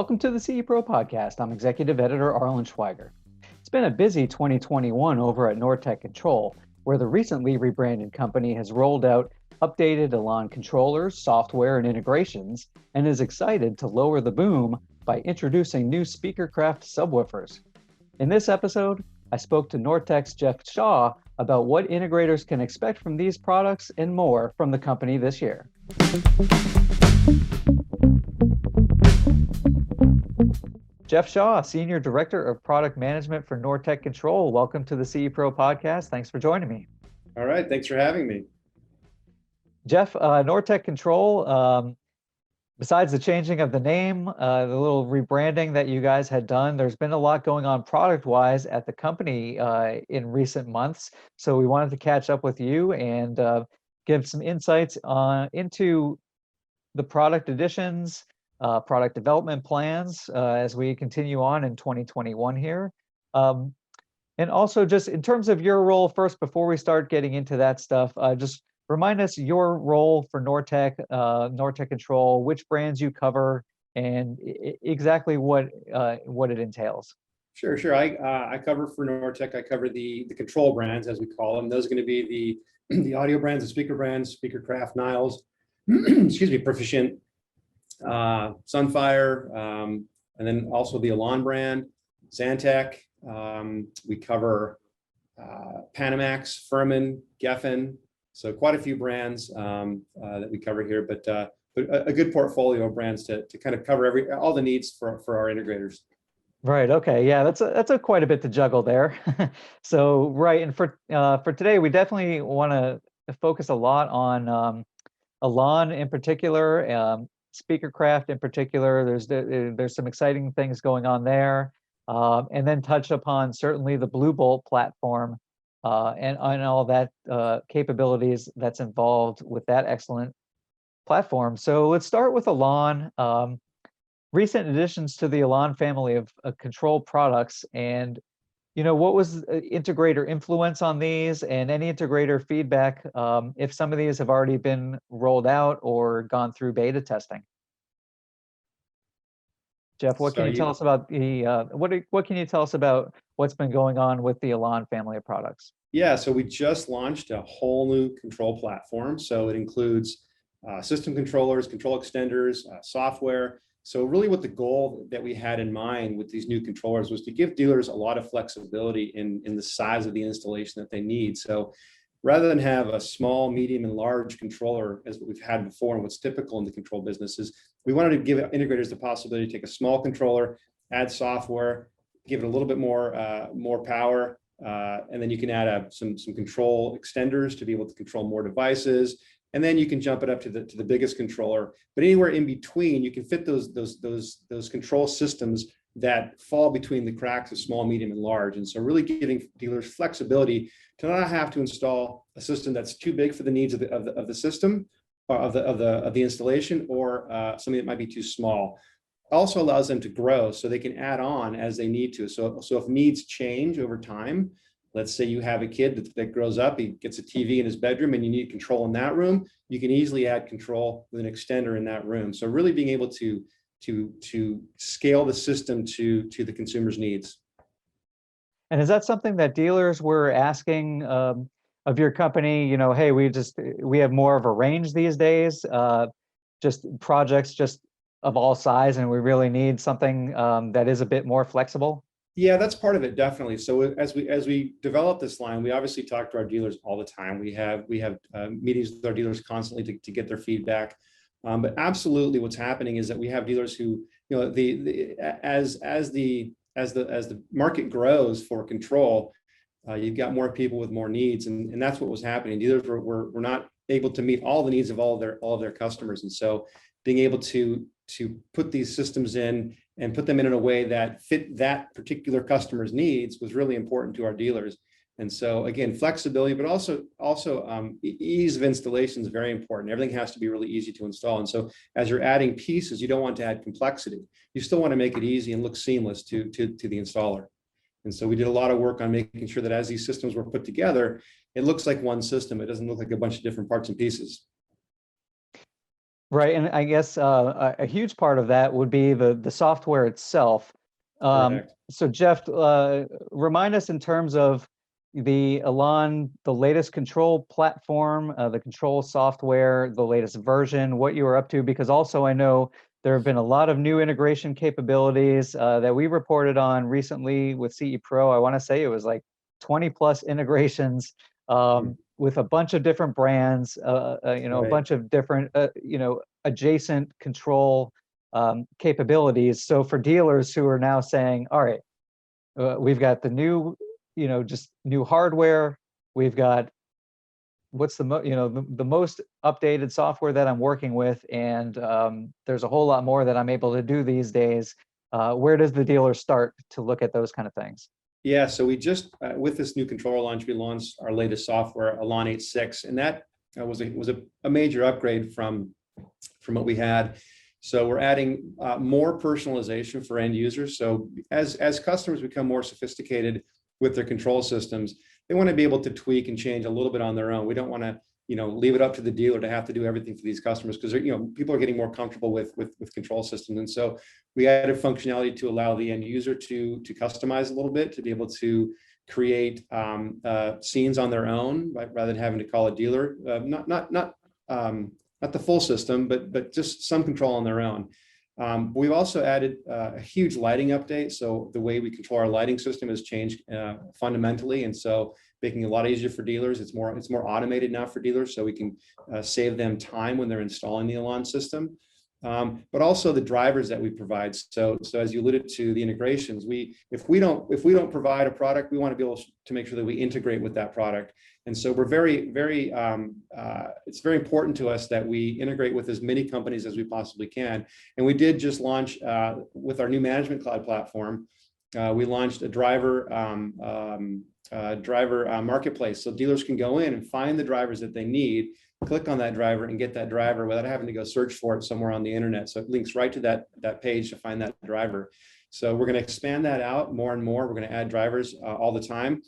Welcome to the CE Pro podcast. I'm Executive Editor Arlen Schweiger. It's been a busy 2021 over at Nortek Control, where the recently rebranded company has rolled out updated Elan controllers, software, and integrations, and is excited to lower the boom by introducing new SpeakerCraft subwoofers. In this episode, I spoke to Nortek's Jeff Shaw about what integrators can expect from these products and more from the company this year. Jeff Shaw, Senior Director of Product Management for Nortek Control. Welcome to the CE Pro podcast. Thanks for joining me. All right, thanks for having me. Jeff, Nortek Control, besides the changing of the name, the little rebranding that you guys had done, there's been a lot going on product-wise at the company in recent months. So we wanted to catch up with you and give some insights into the product additions, product development plans as we continue on in 2021 here. And also just in terms of your role first, before we start getting into that stuff, just remind us your role for Nortek, Nortek Control, which brands you cover, and exactly what it entails. Sure. I cover for Nortek. I cover the control brands, as we call them. Those are going to be the audio brands, the speaker brands, SpeakerCraft, Niles, excuse me, Proficient, Sunfire, and then also the Elan brand, Xantec. We cover Panamax, Furman, Geffen. So quite a few brands that we cover here, but a good portfolio of brands to kind of cover all the needs for our integrators. Right. Okay. Yeah, that's a quite a bit to juggle there. So right, and for today, we definitely want to focus a lot on Elan in particular, SpeakerCraft in particular. There's some exciting things going on there, and then touch upon certainly the BlueBOLT platform. And all that capabilities that's involved with that excellent platform. So let's start with Elan. Recent additions to the Elan family of control products, and what was integrator influence on these, and any integrator feedback if some of these have already been rolled out or gone through beta testing. Jeff, what can you tell us about the what can you tell us about what's been going on with the Elan family of products? Yeah, so we just launched a whole new control platform. So it includes system controllers, control extenders, software. So really what the goal that we had in mind with these new controllers was to give dealers a lot of flexibility in the size of the installation that they need. So rather than have a small, medium, and large controller as what we've had before and what's typical in the control businesses, we wanted to give integrators the possibility to take a small controller, add software, give it a little bit more power, and then you can add some control extenders to be able to control more devices, and then you can jump it up to the biggest controller. But anywhere in between, you can fit those control systems that fall between the cracks of small, medium, and large. And so really giving dealers flexibility to not have to install a system that's too big for the needs of the system, or of the installation, or something that might be too small. Also allows them to grow so they can add on as they need to. So if needs change over time, let's say you have a kid that grows up, he gets a TV in his bedroom and you need control in that room, you can easily add control with an extender in that room. So really being able to scale the system to the consumer's needs. And is that something that dealers were asking of your company? Hey, we have more of a range these days, just projects just of all size, and we really need something that is a bit more flexible? Yeah, that's part of it, definitely. So as we develop this line, we obviously talk to our dealers all the time. We have meetings with our dealers constantly to get their feedback. But absolutely, what's happening is that we have dealers who, as the market grows for control, you've got more people with more needs, and that's what was happening. Dealers were not able to meet all the needs of all of their customers, and so being able to put these systems in and put them in a way that fit that particular customer's needs was really important to our dealers. And so again, flexibility, but also ease of installation is very important. Everything has to be really easy to install. And so as you're adding pieces, you don't want to add complexity. You still want to make it easy and look seamless to the installer. And so we did a lot of work on making sure that as these systems were put together, it looks like one system. It doesn't look like a bunch of different parts and pieces. Right, and I guess a huge part of that would be the software itself. Correct. So Jeff, remind us in terms of the Elan, the latest control platform, the control software, the latest version, what you were up to, because also I know there have been a lot of new integration capabilities that we reported on recently with CE Pro. I want to say it was like 20 plus integrations Hmm. with a bunch of different brands, a Right. bunch of different, adjacent control capabilities. So for dealers who are now saying, all right, we've got the new, just new hardware, we've got what's the most updated software that I'm working with, and there's a whole lot more that I'm able to do these days. Where does the dealer start to look at those kind of things? Yeah, so we just with this new controller launch, we launched our latest software, Elan 8.6, and that was a major upgrade from what we had. So we're adding more personalization for end users. So as customers become more sophisticated with their control systems, they want to be able to tweak and change a little bit on their own. We don't want to leave it up to the dealer to have to do everything for these customers, because people are getting more comfortable with control systems. And so we added functionality to allow the end user to customize a little bit, to be able to create scenes on their own, right, rather than having to call a dealer. Not the full system, but just some control on their own. We've also added a huge lighting update. So the way we control our lighting system has changed fundamentally, and so making it a lot easier for dealers. It's more automated now for dealers, so we can save them time when they're installing the Elan system. But also the drivers that we provide. So as you alluded to, the integrations, if we don't provide a product, we want to be able to make sure that we integrate with that product. And so we're it's very important to us that we integrate with as many companies as we possibly can. And we did just launch with our new management cloud platform. We launched a driver marketplace, so dealers can go in and find the drivers that they need, click on that driver and get that driver without having to go search for it somewhere on the internet. So it links right to that page to find that driver. So we're going to expand that out more and more. We're going to add drivers all the time.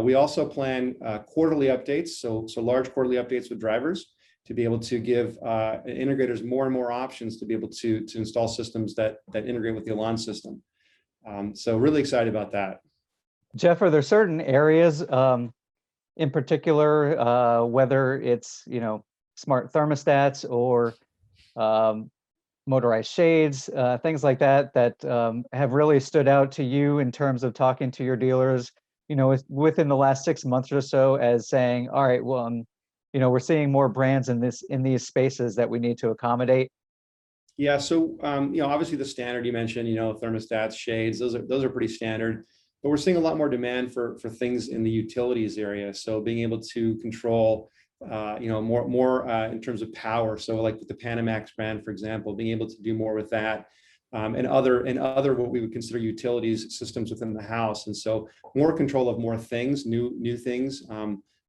We also plan quarterly updates, so large quarterly updates with drivers, to be able to give integrators more and more options to be able to install systems that integrate with the Elan system. So really excited about that. Jeff, are there certain areas in particular, whether it's, smart thermostats or motorized shades, things like that, that have really stood out to you in terms of talking to your dealers, within the last 6 months or so, as saying, all right, well, we're seeing more brands in these spaces that we need to accommodate? Yeah, so obviously the standard you mentioned, thermostats, shades, those are pretty standard. But we're seeing a lot more demand for things in the utilities area. So being able to control, more in terms of power. So like with the Panamax brand, for example, being able to do more with that, and other what we would consider utilities systems within the house. And so more control of more things, new things.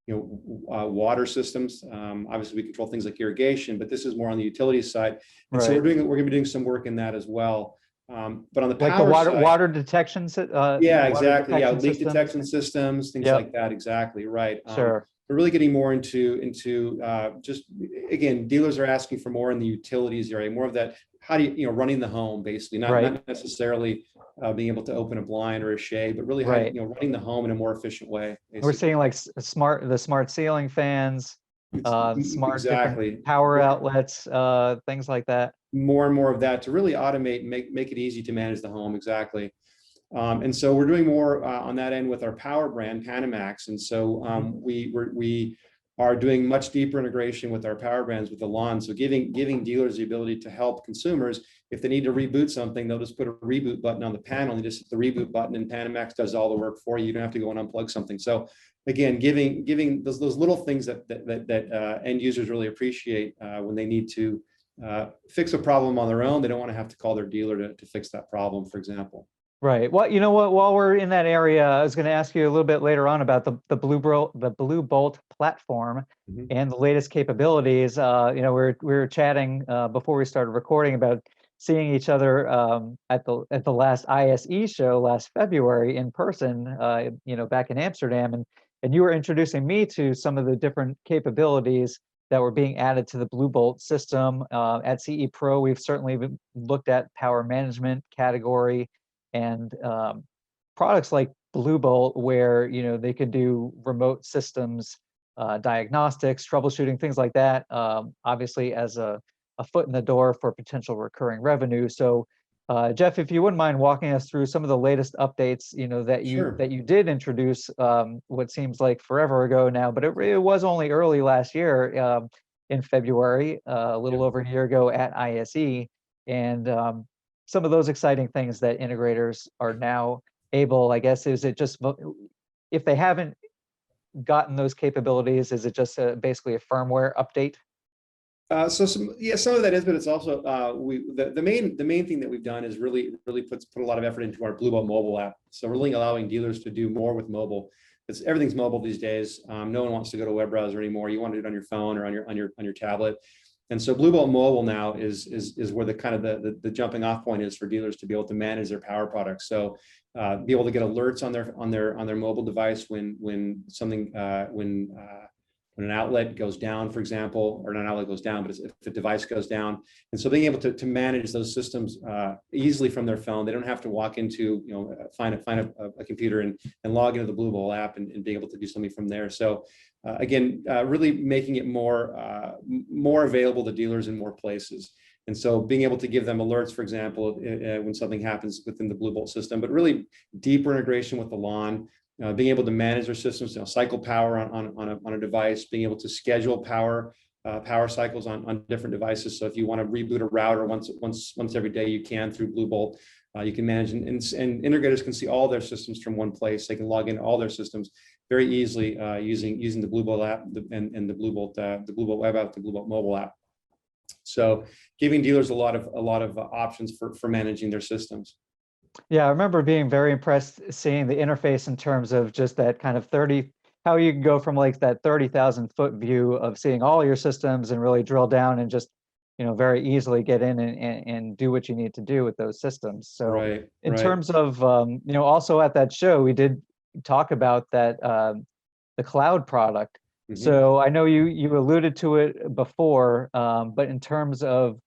Water systems. Obviously, we control things like irrigation, but this is more on the utilities side. And so Right. we're going to be doing some work in that as well. But on the Like the power side, water detection, yeah, water exactly. Yeah, detection leak systems. detection systems, things Yep, like that. Exactly right. sure. We're really getting more into just, again, dealers are asking for more in the utilities area, more of that. How do running the home, basically, not Right, necessarily being able to open a blind or a shade, but really how right. running the home in a more efficient way, We're basically. seeing like the smart ceiling fans, smart different Exactly. power outlets, things like that. More and more of that to really automate and make it easy to manage the home. Exactly. And so we're doing more on that end with our power brand, Panamax. And so we are doing much deeper integration with our power brands with Elan. So giving dealers the ability to help consumers. If they need to reboot something, they'll just put a reboot button on the panel and just hit the reboot button, and Panamax does all the work for you. You don't have to go and unplug something. So again, giving those little things that end users really appreciate when they need to fix a problem on their own. They don't want to have to call their dealer to fix that problem, for example. Right. Well, you know what? While we're in that area, I was going to ask you a little bit later on about the BlueBOLT platform Mhm. and the latest capabilities. We were chatting before we started recording about seeing each other at the last ISE show last February in person. Back in Amsterdam, and you were introducing me to some of the different capabilities that were being added to the BlueBOLT system. At CE Pro, we've certainly looked at power management category and products like BlueBOLT, where they could do remote systems, diagnostics, troubleshooting, things like that. Obviously, as a foot in the door for potential recurring revenue. So, Jeff, if you wouldn't mind walking us through some of the latest updates, Sure. that you did introduce, what seems like forever ago now, but it was only early last year, in February, a little Yep. over a year ago at ISE, and some of those exciting things that integrators are now able, I guess, is it just if they haven't gotten those capabilities, is it just basically a firmware update? So some of that is, but it's also the main thing that we've done is really put a lot of effort into our BlueBOLT mobile app. So we're really allowing dealers to do more with mobile. It's everything's mobile these days. No one wants to go to a web browser anymore. You want to do it on your phone or on your tablet. And so BlueBOLT mobile now is where the kind of the jumping off point is for dealers to be able to manage their power products. So be able to get alerts on their mobile device when something when an outlet goes down, for example, or not an outlet goes down, but if the device goes down. And so being able to manage those systems easily from their phone, they don't have to walk into, find a computer and log into the BlueBOLT app and be able to do something from there. So again, really making it more available to dealers in more places. And so being able to give them alerts, for example, when something happens within the BlueBOLT system, but really deeper integration with the lawn, being able to manage their systems, cycle power on a device, being able to schedule power cycles on different devices. So if you want to reboot a router once every day, you can through BlueBOLT. You can manage, and integrators can see all their systems from one place. They can log into all their systems very easily using the BlueBOLT app and the BlueBOLT web app, the BlueBOLT mobile app. So giving dealers a lot of options for managing their systems. Yeah, I remember being very impressed seeing the interface in terms of just that kind of how you can go from like that 30,000-foot view of seeing all your systems and really drill down and just, very easily get in and do what you need to do with those systems. So Right. in terms of, also at that show, we did talk about that, the cloud product. Mm-hmm. So I know you alluded to it before, but in terms of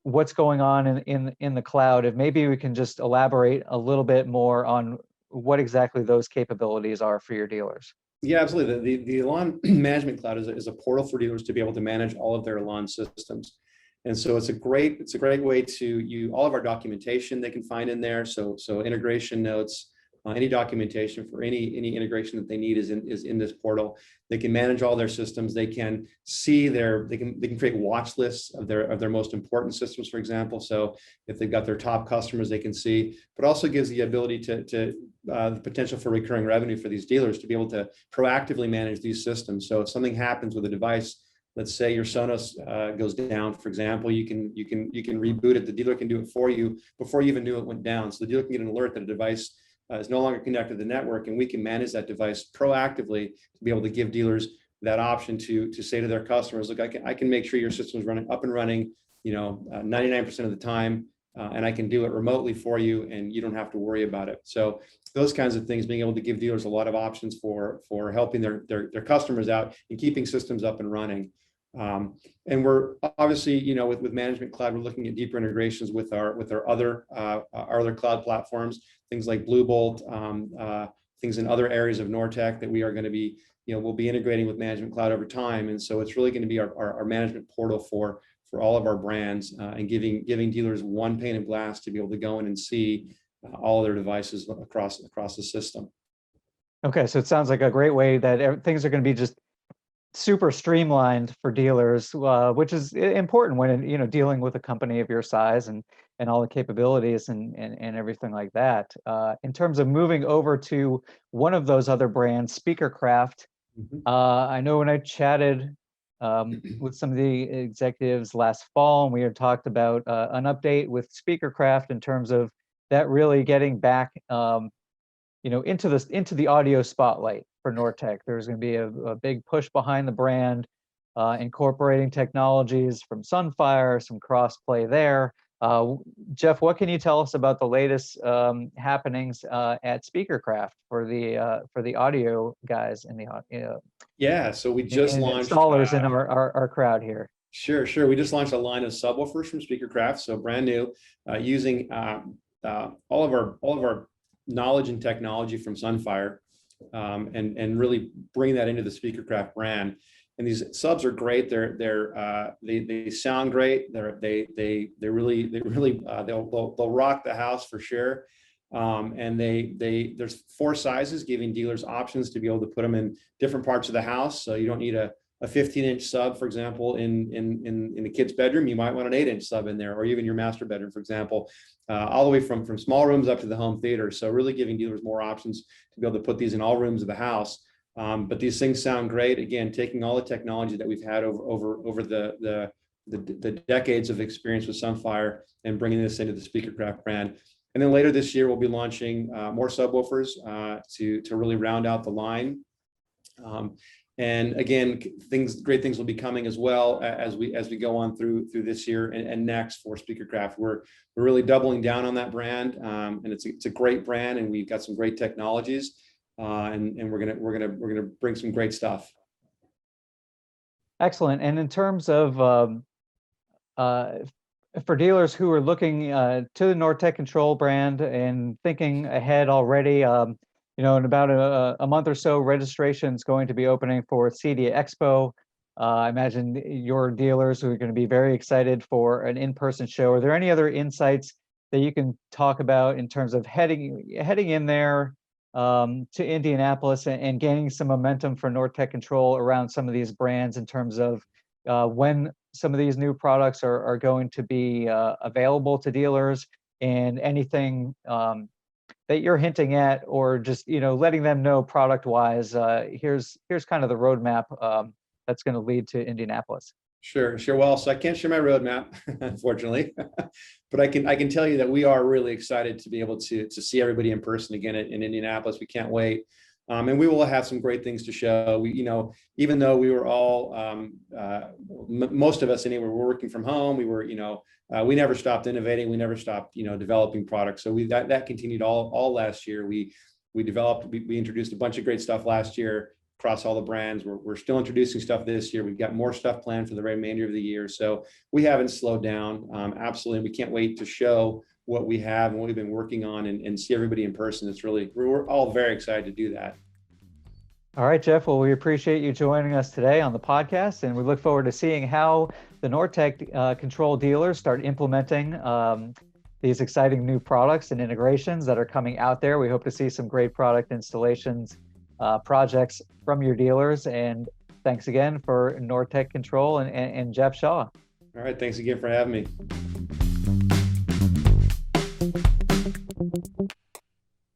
what's going on in the cloud, if maybe we can just elaborate a little bit more on what exactly those capabilities are for your dealers. Yeah, absolutely. The Elan Management Cloud is a portal for dealers to be able to manage all of their Elan systems. And so it's a great way to all of our documentation they can find in there. So integration notes, any documentation for any integration that they need is in this portal. They can manage all their systems. They can see they can create watch lists of their most important systems, for example. So if they've got their top customers, they can see, but also gives the ability to the potential for recurring revenue for these dealers to be able to proactively manage these systems. So if something happens with a device, let's say your Sonos goes down, for example, you can reboot it. The dealer can do it for you before you even knew it went down. So the dealer can get an alert that a device is no longer connected to the network, and we can manage that device proactively to be able to give dealers that option to say to their customers, look, I can make sure your system is up and running, 99% of the time, and I can do it remotely for you, and you don't have to worry about it. So those kinds of things, being able to give dealers a lot of options for helping their customers out and keeping systems up and running. And we're obviously, with Management Cloud, we're looking at deeper integrations with our other cloud platforms, things like BlueBOLT, things in other areas of Nortek that we are going to be, we'll be integrating with Management Cloud over time. And so it's really going to be our management portal for all of our brands, and giving dealers one pane of glass to be able to go in and see all their devices across the system. Okay, so it sounds like a great way that things are going to be just super streamlined for dealers, which is important when dealing with a company of your size and all the capabilities and everything like that. In terms of moving over to one of those other brands, SpeakerCraft, I know when I chatted with some of the executives last fall, and we had talked about an update with SpeakerCraft in terms of that really getting back into the audio spotlight for Nortek. There's going to be a big push behind the brand, incorporating technologies from Sunfire, some cross play there. Uh, Jeff, what can you tell us about the latest happenings at SpeakerCraft for the audio guys and Yeah, so we just and launched. installers in our crowd here? Sure, sure. We just launched a line of subwoofers from SpeakerCraft, so brand new, using all of our knowledge and technology from Sunfire, and really bring that into the SpeakerCraft brand. And these subs are great. They sound great. They'll rock the house for sure. And there's 4 sizes, giving dealers options to be able to put them in different parts of the house. So you don't need a 15-inch sub, for example, in the kid's bedroom. You might want an 8-inch sub in there, or even your master bedroom, for example, all the way from small rooms up to the home theater. So really giving dealers more options to be able to put these in all rooms of the house. But these things sound great. Again, taking all the technology that we've had over the decades of experience with Sunfire and bringing this into the SpeakerCraft brand. And then later this year, we'll be launching more subwoofers to really round out the line. And again, great things will be coming as well as we go on through this year and next for SpeakerCraft. We're really doubling down on that brand, and it's a great brand, and we've got some great technologies, and we're gonna bring some great stuff. Excellent. And in terms of for dealers who are looking to the Nortek Control brand and thinking ahead already, in about a month or so, registration is going to be opening for CEDIA Expo. I imagine your dealers are going to be very excited for an in-person show. Are there any other insights that you can talk about in terms of heading in there to Indianapolis and gaining some momentum for Nortek Control around some of these brands in terms of when some of these new products are going to be available to dealers, and anything that you're hinting at, or just letting them know product wise, here's kind of the roadmap that's going to lead to Indianapolis? Sure. Well, so I can't share my roadmap, unfortunately, but I can tell you that we are really excited to be able to see everybody in person again in Indianapolis. We can't wait. And we will have some great things to show. Even though we were all, most of us anyway, were working from home, we never stopped innovating. We never stopped, developing products. So that continued all last year. We introduced a bunch of great stuff last year across all the brands. We're still introducing stuff this year. We've got more stuff planned for the remainder of the year. So we haven't slowed down. Absolutely. We can't wait to show what we have and what we've been working on and see everybody in person. We're all very excited to do that. All right, Jeff. Well, we appreciate you joining us today on the podcast, and we look forward to seeing how the Nortek Control dealers start implementing these exciting new products and integrations that are coming out there. We hope to see some great product installations, projects from your dealers. And thanks again for Nortek Control and Jeff Shaw. All right. Thanks again for having me.